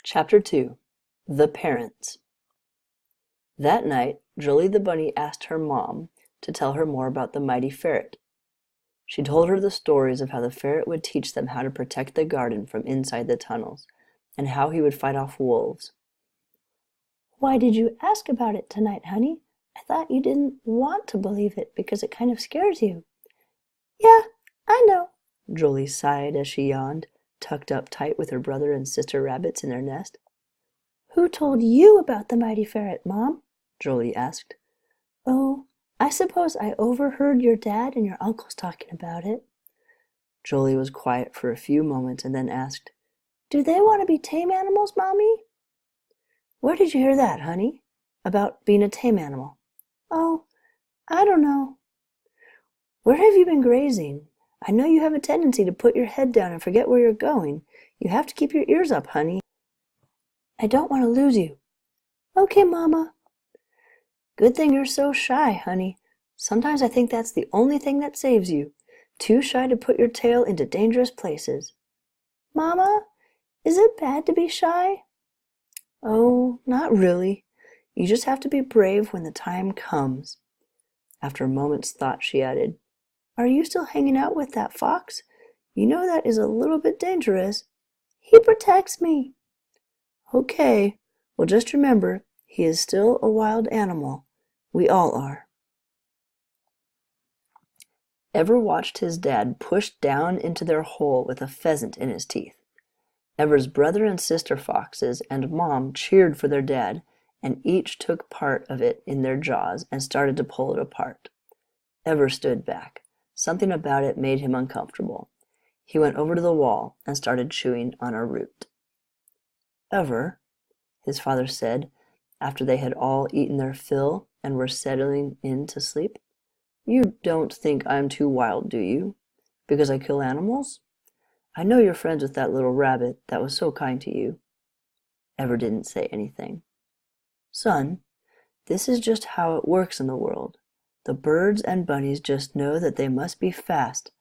Chapter 2 The Parents. That night, Jolie the bunny asked her mom to tell her more about the mighty ferret. She told her the stories of how the ferret would teach them how to protect the garden from inside the tunnels, and how he would fight off wolves. "Why did you ask about it tonight, honey? I thought you didn't want to believe it because it kind of scares you." "Yeah, I know," Jolie sighed as she yawned, tucked up tight with her brother and sister rabbits in their nest. "Who told you about the mighty ferret, Mom?" Jolie asked. "Oh, I suppose I overheard your dad and your uncles talking about it." Jolie was quiet for a few moments and then asked, "Do they want to be tame animals, Mommy?" "Where did you hear that, honey? About being a tame animal?" "Oh, I don't know." "Where have you been grazing? I know you have a tendency to put your head down and forget where you're going. You have to keep your ears up, honey. I don't want to lose you." "Okay, Mama." "Good thing you're so shy, honey. Sometimes I think that's the only thing that saves you. Too shy to put your tail into dangerous places." "Mama, is it bad to be shy?" "Oh, not really. You just have to be brave when the time comes." After a moment's thought, she added, "Are you still hanging out with that fox? You know that is a little bit dangerous." "He protects me." "Okay. Well, just remember, he is still a wild animal. We all are." Ever watched his dad push down into their hole with a pheasant in his teeth? Ever's brother and sister foxes and Mom cheered for their dad, and each took part of it in their jaws and started to pull it apart. Ever stood back. Something about it made him uncomfortable. He went over to the wall and started chewing on a root. "Ever," his father said, after they had all eaten their fill and were settling in to sleep, "you don't think I'm too wild, do you? Because I kill animals? I know you're friends with that little rabbit that was so kind to you." Ever didn't say anything. "Son, this is just how it works in the world. The birds and bunnies just know that they must be fast,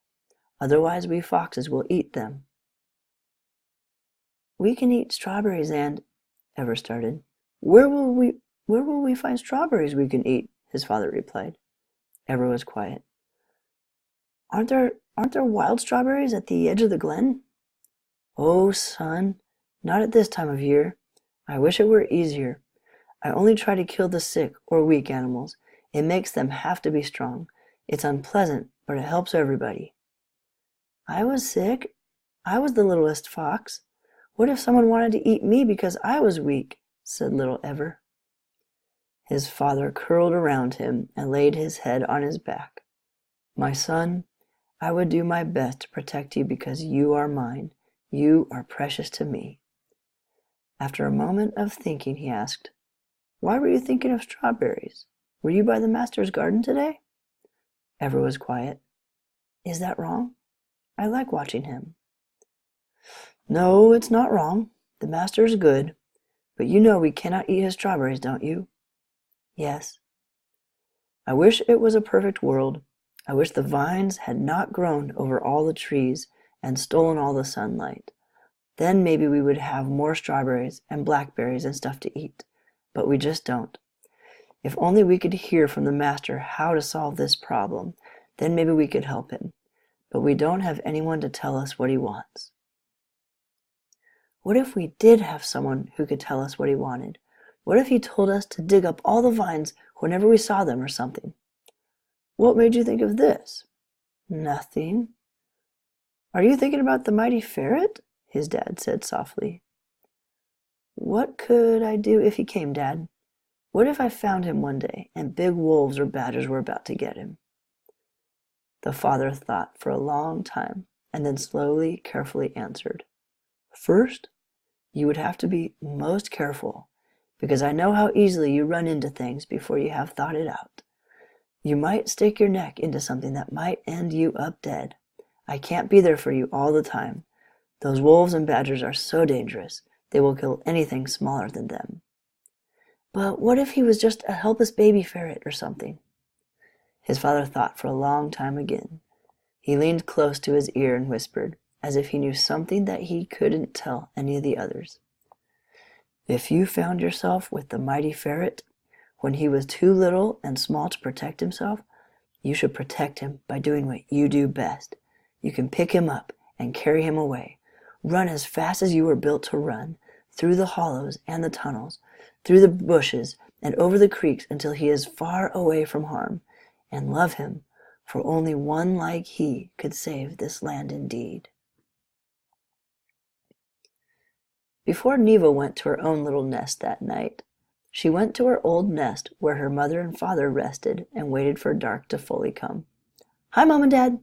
otherwise we foxes will eat them." "We can eat strawberries and—" Ever started. Where will we find strawberries we can eat?" his father replied. Ever was quiet. Aren't there wild strawberries at the edge of the glen?" "Oh, son, not at this time of year. I wish it were easier. I only try to kill the sick or weak animals. It makes them have to be strong. It's unpleasant, but it helps everybody." "I was sick. I was the littlest fox. What if someone wanted to eat me because I was weak?" said little Ever. His father curled around him and laid his head on his back. "My son, I would do my best to protect you because you are mine. You are precious to me." After a moment of thinking, he asked, "Why were you thinking of strawberries? Were you by the master's garden today?" Ever was quiet. "Is that wrong? I like watching him." "No, it's not wrong. The master is good. But you know we cannot eat his strawberries, don't you?" "Yes." "I wish it was a perfect world. I wish the vines had not grown over all the trees and stolen all the sunlight. Then maybe we would have more strawberries and blackberries and stuff to eat. But we just don't. If only we could hear from the master how to solve this problem, then maybe we could help him. But we don't have anyone to tell us what he wants." "What if we did have someone who could tell us what he wanted? What if he told us to dig up all the vines whenever we saw them or something?" "What made you think of this?" "Nothing." "Are you thinking about the mighty ferret?" his dad said softly. "What could I do if he came, Dad? What if I found him one day and big wolves or badgers were about to get him?" The father thought for a long time and then slowly, carefully answered, "First, you would have to be most careful, because I know how easily you run into things before you have thought it out. You might stick your neck into something that might end you up dead. I can't be there for you all the time. Those wolves and badgers are so dangerous. They will kill anything smaller than them." "But what if he was just a helpless baby ferret or something?" His father thought for a long time again. He leaned close to his ear and whispered, as if he knew something that he couldn't tell any of the others. If you found yourself with the mighty ferret when he was too little and small to protect himself, you should protect him by doing what you do best. You can pick him up and carry him away. Run as fast as you were built to run, through the hollows and the tunnels, through the bushes and over the creeks until he is far away from harm, and love him, for only one like he could save this land indeed. Before Neva went to her own little nest that night, she went to her old nest where her mother and father rested and waited for dark to fully come. "Hi, Mom and Dad."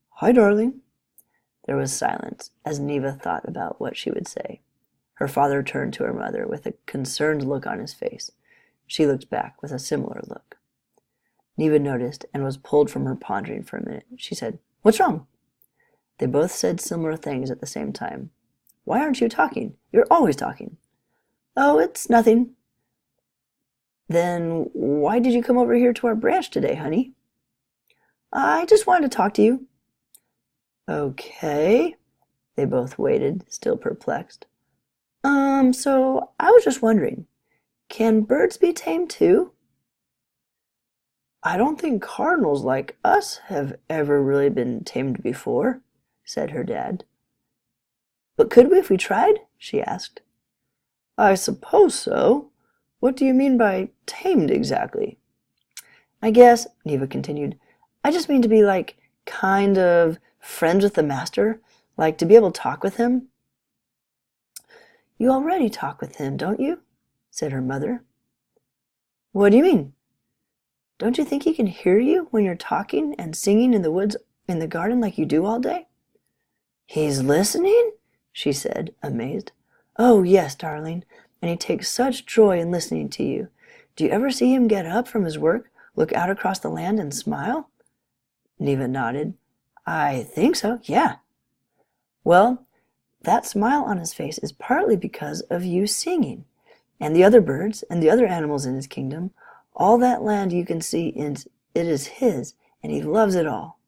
"Hi, darling." There was silence as Neva thought about what she would say. Her father turned to her mother with a concerned look on his face. She looked back with a similar look. Neva noticed and was pulled from her pondering for a minute. She said, "What's wrong?" They both said similar things at the same time. "Why aren't you talking? You're always talking." "Oh, it's nothing." "Then why did you come over here to our branch today, honey?" "I just wanted to talk to you." "Okay." They both waited, still perplexed. So I was just wondering, can birds be tamed too?" "I don't think cardinals like us have ever really been tamed before," said her dad. "But could we if we tried?" she asked. "I suppose so. What do you mean by tamed exactly?" "I guess," Neva continued, "I just mean to be like kind of friends with the master, like to be able to talk with him." "You already talk with him, don't you?" said her mother. "What do you mean?" "Don't you think he can hear you when you're talking and singing in the woods in the garden like you do all day?" "He's listening?" she said, amazed. "Oh, yes, darling, and he takes such joy in listening to you. Do you ever see him get up from his work, look out across the land, and smile?" Neva nodded. "I think so, yeah." "Well, that smile on his face is partly because of you singing, and the other birds and the other animals in his kingdom. All that land you can see, it is his, and he loves it all."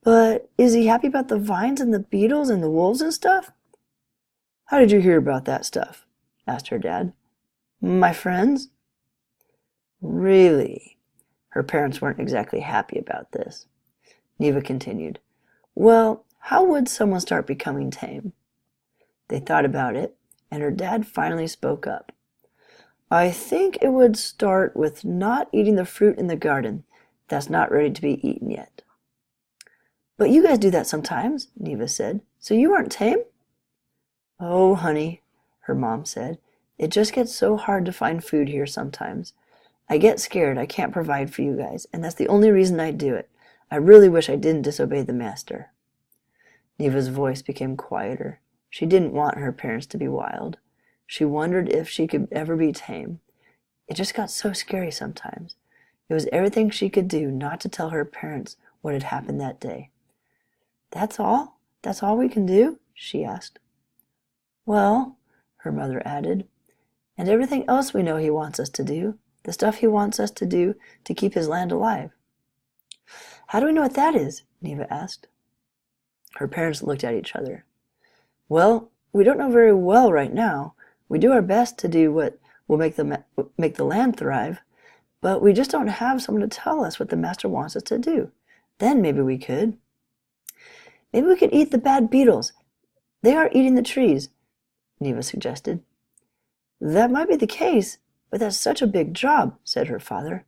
"But is he happy about the vines and the beetles and the wolves and stuff?" "How did you hear about that stuff?" asked her dad. "My friends." "Really?" Her parents weren't exactly happy about this. Neva continued, "Well, how would someone start becoming tame?" They thought about it, and her dad finally spoke up. "I think it would start with not eating the fruit in the garden that's not ready to be eaten yet." "But you guys do that sometimes," Neva said, "so you aren't tame?" "Oh, honey," her mom said, "it just gets so hard to find food here sometimes. I get scared I can't provide for you guys, and that's the only reason I do it. I really wish I didn't disobey the master." Neva's voice became quieter. She didn't want her parents to be wild. She wondered if she could ever be tame. It just got so scary sometimes. It was everything she could do not to tell her parents what had happened that day. "That's all? That's all we can do?" she asked. "Well," her mother added, "and everything else we know he wants us to do, the stuff he wants us to do to keep his land alive." "How do we know what that is?" Neva asked. Her parents looked at each other. "Well, we don't know very well right now. We do our best to do what will make the land thrive, but we just don't have someone to tell us what the master wants us to do. Then maybe we could." "Maybe we could eat the bad beetles. They are eating the trees," Neva suggested. "That might be the case, but that's such a big job," said her father.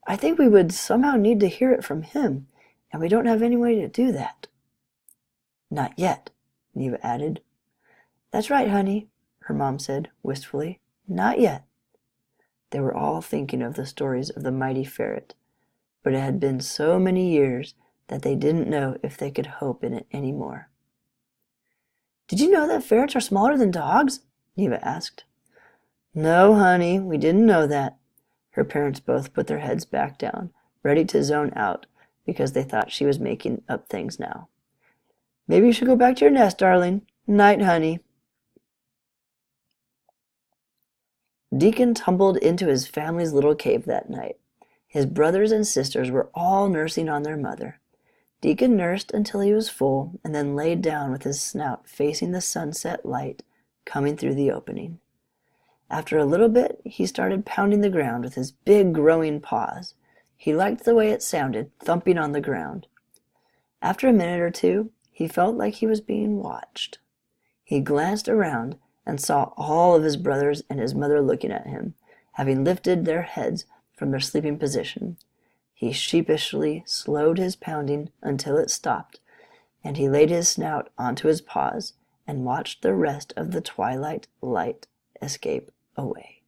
"I think we would somehow need to hear it from him, and we don't have any way to do that." "Not yet," Neva added. "That's right, honey," her mom said wistfully. "Not yet." They were all thinking of the stories of the mighty ferret, but it had been so many years that they didn't know if they could hope in it any more. "Did you know that ferrets are smaller than dogs?" Neva asked. "No, honey, we didn't know that." Her parents both put their heads back down, ready to zone out, because they thought she was making up things now. "Maybe you should go back to your nest, darling. Night, honey." Deacon tumbled into his family's little cave that night. His brothers and sisters were all nursing on their mother. Deacon nursed until he was full, and then laid down with his snout facing the sunset light coming through the opening. After a little bit, he started pounding the ground with his big growing paws. He liked the way it sounded, thumping on the ground. After a minute or two, he felt like he was being watched. He glanced around and saw all of his brothers and his mother looking at him, having lifted their heads from their sleeping position. He sheepishly slowed his pounding until it stopped, and he laid his snout onto his paws and watched the rest of the twilight light escape away.